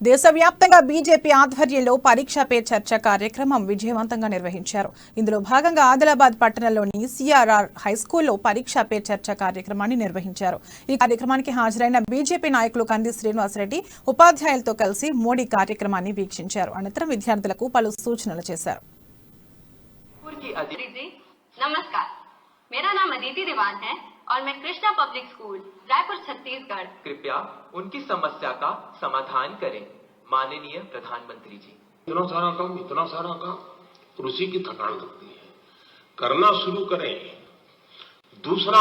దేశవ్యాప్తంగా బీజేపీ ఆధ్వర్యంలో పరీక్ష పే చర్చ కార్యక్రమం విజయవంతంగా నిర్వహించారు. ఇందులో భాగంగా ఆదిలాబాద్ పట్టణంలోని సిఆర్ఆర్ హైస్కూల్లో పరీక్ష పే చర్చ కార్యక్రమాన్ని నిర్వహించారు. ఈ కార్యక్రమానికి హాజరైన బీజేపీ నాయకులు కంది శ్రీనివాసరెడ్డి ఉపాధ్యాయులతో కలిసి మోడీ కార్యక్రమాన్ని వీక్షించారు. అనంతరం విద్యార్థులకు పలు సూచనలు చేశారు. नमस्कार, मेरा नाम अदिति दीवान है और मैं कृष्णा पब्लिक स्कूल रायपुर छत्तीसगढ़। कृपया उनकी समस्या का समाधान करें माननीय प्रधानमंत्री जी। इतना सारा काम उसी की थकान लगती है, करना शुरू करें। दूसरा,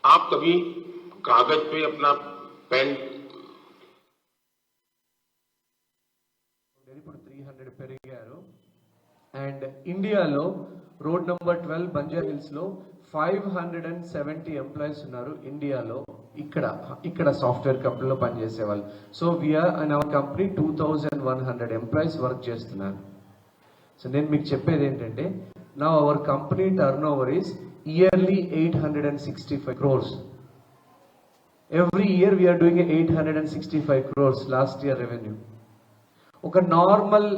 आप कभी कागज पे अपना पेन 300 పెరిగారు అండ్ ఇండియాలో రోడ్ నంబర్ 12 బంజారా హిల్స్ లో 570 ఎంప్లాయీస్ ఉన్నారు. ఇండియాలో ఇక్కడ సాఫ్ట్వేర్ కంపెనీలో పనిచేసే వాళ్ళు. So we are and our company 2100 employees work చేస్తున్నారు. సో నేను మీకు చెప్పేది ఏంటంటే, నా our company turnover is yearly 865 crores. Every year we are doing 865 crores last year revenue. ఒక నార్మల్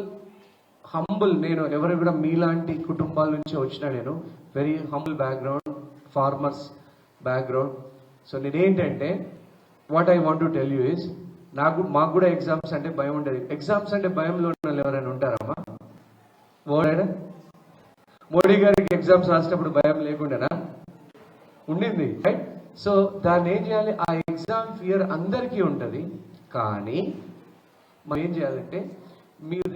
హంబుల్, నేను ఎవరు కూడా మీలాంటి కుటుంబాల నుంచి వచ్చిన, నేను very humble background, farmers background. So నేనేంటంటే, what I want to tell you is, మాకు కూడా ఎగ్జామ్స్ అంటే భయం ఉండేది. ఎగ్జామ్స్ అంటే భయంలో ఉన్న వాళ్ళు ఎవరైనా ఉంటారమ్మా? మోడీ గారికి ఎగ్జామ్స్ రాసినప్పుడు భయం లేకుండానా? ఉండింది, రైట్? సో దాన్ని ఏం చేయాలి? ఆ ఎగ్జామ్ ఫియర్ అందరికీ ఉంటుంది. కానీ మనం ఏం చేయాలంటే, మీరు